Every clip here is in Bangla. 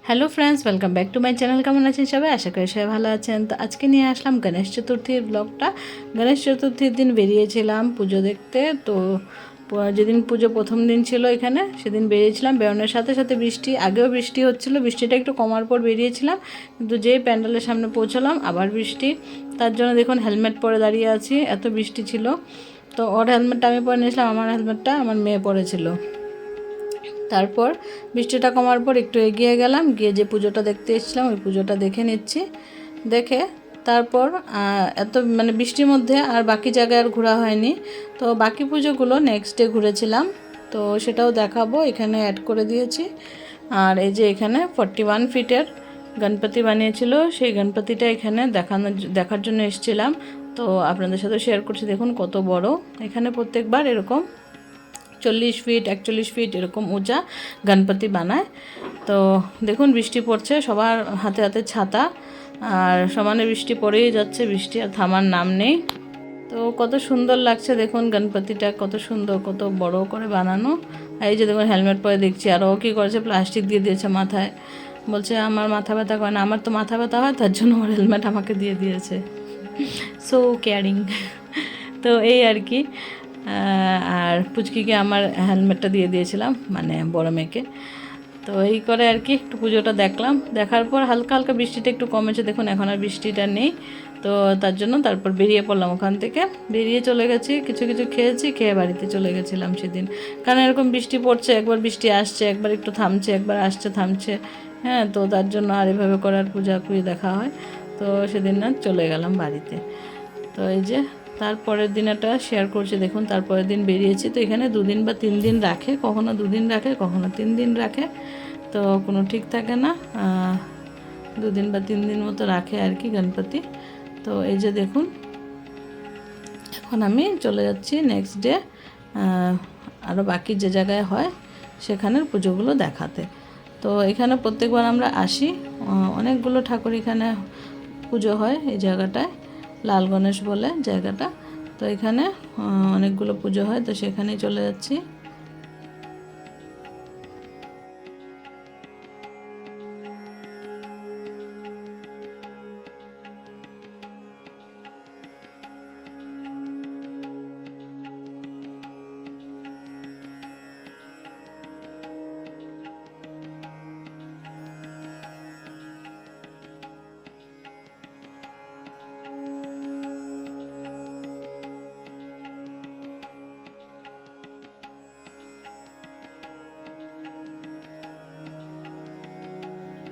Hello friends, welcome back to my channel. কেমন আছেন সবাই? আশা করি সবাই ভালো আছেন। তো আজকে নিয়ে আসলাম গণেশ চতুর্থীর ব্লগটা। গণেশ চতুর্থীর দিন বেরিয়েছিলাম পুজো দেখতে। তো যেদিন পুজো প্রথম দিন ছিল এখানে, সেদিন বেরিয়েছিলাম। বেরোনোর সাথে সাথে বৃষ্টি, আগেও বৃষ্টি হচ্ছিলো, বৃষ্টিটা একটু কমার পর বেরিয়েছিলাম, কিন্তু যেই প্যান্ডেলের সামনে পৌঁছলাম আবার বৃষ্টি। তার জন্য দেখুন হেলমেট পরে দাঁড়িয়ে আছি, এত বৃষ্টি ছিল। তো ওর হেলমেটটা আমি পরে নিয়েছিলাম, আমার হেলমেটটা আমার মেয়ে পরেছিল। তারপর বৃষ্টিটা কমার পর একটু এগিয়ে গেলাম, গিয়ে যে পুজোটা দেখতে এসেছিলাম ওই পুজোটা দেখে নিচ্ছি। দেখে তারপর এত বৃষ্টির মধ্যে আর বাকি জায়গায় আর ঘোরা হয়নি। তো বাকি পুজোগুলো নেক্সট ডে ঘুরেছিলাম, তো সেটাও দেখাবো, এখানে অ্যাড করে দিয়েছি। আর এই যে এখানে 41 ফিটের গণপতি বানিয়েছিল, সেই গণপতিটা এখানে দেখার জন্য এসেছিলাম। তো আপনাদের সাথে শেয়ার করছি, দেখুন কত বড়। এখানে প্রত্যেকবার এরকম 40 ফিট 41 ফিট এরকম উঁচা গণপতি বানায়। তো দেখুন বৃষ্টি পড়ছে, সবার হাতে হাতে ছাতা, আর সমানে বৃষ্টি পড়েই যাচ্ছে, বৃষ্টি আর থামার নাম নেই। তো কত সুন্দর লাগছে দেখুন, গণপতিটা কত সুন্দর, কত বড় করে বানানো। আর এই যে দেখুন হেলমেট পরে দেখছি, আর ও কী করেছে, প্লাস্টিক দিয়ে দিয়েছে মাথায়। বলছে আমার মাথা ব্যথা করে না, আমার তো মাথা ব্যথা হয়, তার জন্য আমার হেলমেট আমাকে দিয়ে দিয়েছে। So caring. তো এই আর কি। আর পুচকিকে আমার হেলমেটটা দিয়ে দিয়েছিলাম, বড় মেয়েকে। তো এই করে আর কি একটু পুজোটা দেখলাম। দেখার পর হালকা হালকা বৃষ্টিটা একটু কমেছে, দেখুন এখন আর বৃষ্টিটা নেই। তো তার জন্য তারপর বেরিয়ে পড়লাম ওখান থেকে, বেরিয়ে চলে গেছি, কিছু কিছু খেয়েছি, খেয়ে বাড়িতে চলে গেছিলাম সেদিন। কারণ এরকম বৃষ্টি পড়ছে, একবার বৃষ্টি আসছে, একবার একটু থামছে, একবার আসছে থামছে। হ্যাঁ, তো তার জন্য আর এভাবে করার পূজা কুই দেখা হয়। তো সেদিন না চলে গেলাম বাড়িতে। তো এই যে তারপরের দিন একটা শেয়ার করছি, দেখুন তারপরের দিন বেরিয়েছি। তো এখানে 2 দিন বা 3 দিন রাখে, কখনো 2 দিন রাখে, কখনো 3 দিন রাখে, তো কোনো ঠিক থাকে না। 2 দিন বা 3 দিন মতো রাখে আর কি গণপতি। তো এই যে দেখুন এখন আমি চলে যাচ্ছি নেক্সট ডে আরও বাকি যে জায়গায় হয় সেখানের পুজোগুলো দেখাতে। তো এখানে প্রত্যেকবার আমরা আসি, অনেকগুলো ঠাকুর এখানে পুজো হয় এই জায়গাটায়, লাল গণেশ বলে জায়গাটা। তো এখানে অনেকগুলো পুজো হয়, তো সেখানেই চলে যাচ্ছি।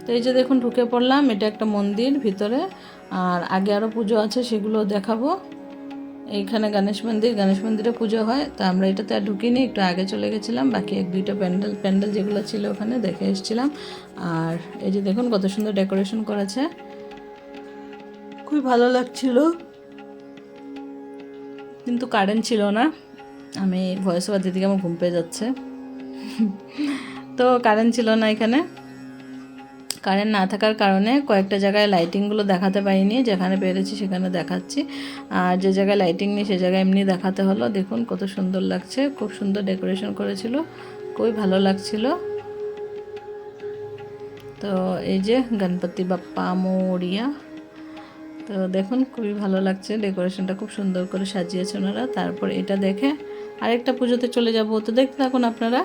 তো এই যে দেখুন ঢুকে পড়লাম, এটা একটা মন্দির ভিতরে, আর আগে আরও পুজো আছে সেগুলো দেখাবো। এইখানে গণেশ মন্দিরে পুজো হয়, তো আমরা এটাতে আর ঢুকিনি, একটু আগে চলে গেছিলাম, বাকি 1-2টা প্যান্ডেল যেগুলো ছিল ওখানে দেখে এসেছিলাম। আর এই যে দেখুন কত সুন্দর ডেকোরেশন করেছে, খুবই ভালো লাগছিল, কিন্তু কারেন্ট ছিল না। আমি ভয়েস ওভার দিদিকে আমার ঘুম পেয়ে যাচ্ছে। তো কারেন্ট ছিল না এখানে, কারেন্ট না থাকার কারণে কয়েকটা জায়গায় লাইটিংগুলো দেখাতে পারিনি, যেখানে পেরেছি সেখানে দেখাচ্ছি, আর যে জায়গায় লাইটিং নেই সে জায়গায় এমনি দেখাতে হলো। দেখুন কত সুন্দর লাগছে, খুব সুন্দর ডেকোরেশন করেছিল, খুবই ভালো লাগছিল। তো এই যে গণপতি বাপ্পা মোরিয়া, তো দেখুন খুবই ভালো লাগছে, ডেকোরেশনটা খুব সুন্দর করে সাজিয়েছে ওনারা। তারপর এটা দেখে আরেকটা পুজোতে চলে যাব, তো দেখতে থাকুন আপনারা।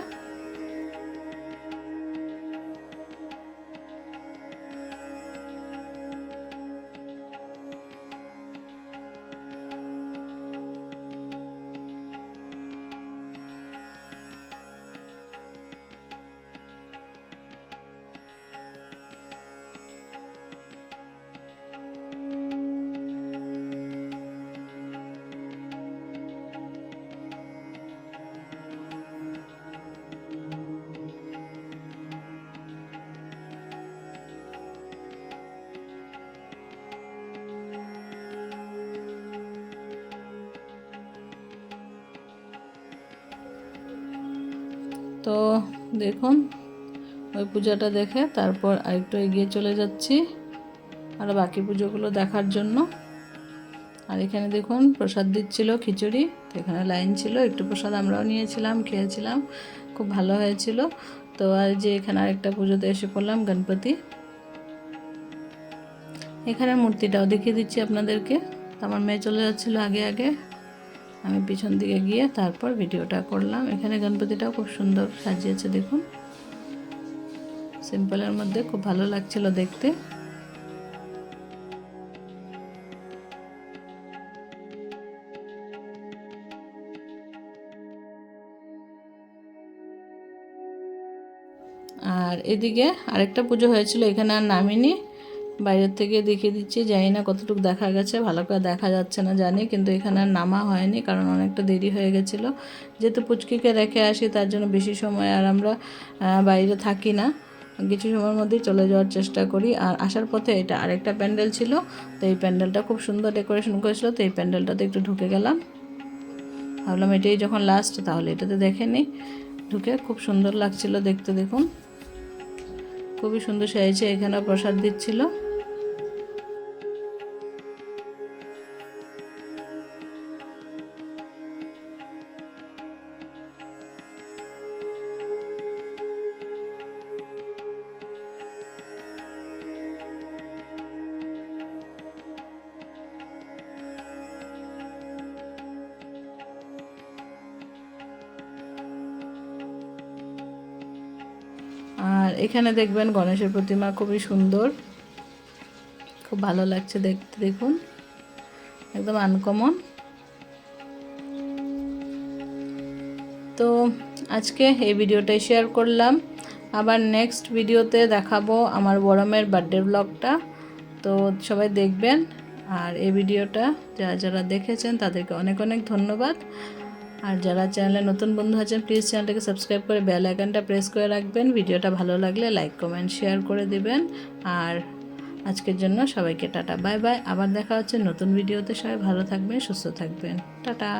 তো দেখুন ওই পূজাটা দেখে তারপর আরেকটু এগিয়ে চলে যাচ্ছি আর বাকি পুজোগুলো দেখার জন্য। আর এখানে দেখুন প্রসাদ দিচ্ছিল খিচুড়ি, তো এখানে লাইন ছিল, একটু প্রসাদ আমরাও নিয়েছিলাম, খেয়েছিলাম, খুব ভালো হয়েছিল। তো আর যে এখানে আরেকটা পুজোতে এসে পড়লাম, গণপতি। এখানে মূর্তিটাও দেখিয়ে দিচ্ছি আপনাদেরকে। আমার মেয়ে চলে যাচ্ছিলো আগে আগে, আমি পিছন দিকে গিয়ে তারপর ভিডিওটা করলাম। এখানে গণপতিটাও খুব সুন্দর সাজিয়েছে দেখুন, সিম্পলের মধ্যে খুব ভালো লাগছিল দেখতে। আর এদিকে আরেকটা পুজো হয়েছিল, এখানে আর নামিনি, বাইরের থেকে দেখিয়ে দিচ্ছি। জানি না কতটুকু দেখা গেছে, ভালো করে দেখা যাচ্ছে না জানি, কিন্তু এখানে আর নামা হয়নি কারণ অনেকটা দেরি হয়ে গেছিলো। যেহেতু পুচকিকে রেখে আসি তার জন্য বেশি সময় আর আমরা বাইরে থাকি না, কিছু সময়ের মধ্যেই চলে যাওয়ার চেষ্টা করি। আর আসার পথে এটা আরেকটা প্যান্ডেল ছিল, তো এই প্যান্ডেলটা খুব সুন্দর ডেকোরেশন করেছিল, তো এই প্যান্ডেলটাতে একটু ঢুকে গেলাম। ভাবলাম এটাই যখন লাস্ট তাহলে এটাতে দেখে নিই। ঢুকে খুব সুন্দর লাগছিল দেখতে, দেখুন খুবই সুন্দর সেজেছে। এখানে প্রসাদ দিচ্ছিল। আর এখানে দেখবেন গণেশের প্রতিমা খুবই সুন্দর, খুব ভালো লাগছে দেখতে, দেখুন একদম আনকমন। তো আজকে এই ভিডিওটাই শেয়ার করলাম, আবার নেক্সট ভিডিওতে দেখাবো আমার বড় মেয়ের বার্থডে ব্লগটা, তো সবাই দেখবেন। আর এই ভিডিওটা যারা যারা দেখেছেন তাদেরকে অনেক অনেক ধন্যবাদ। আর যারা চ্যানেলে নতুন বন্ধু আছেন প্লিজ চ্যানেলটাকে সাবস্ক্রাইব করে বেল আইকনটা প্রেস করে রাখবেন। ভিডিওটা ভালো লাগলে লাইক কমেন্ট শেয়ার করে দিবেন। আর আজকের জন্য সবাইকে টাটা, বাই বাই। আবার দেখা হচ্ছে নতুন ভিডিওতে। সবাই ভালো থাকবেন, সুস্থ থাকবেন, টাটা।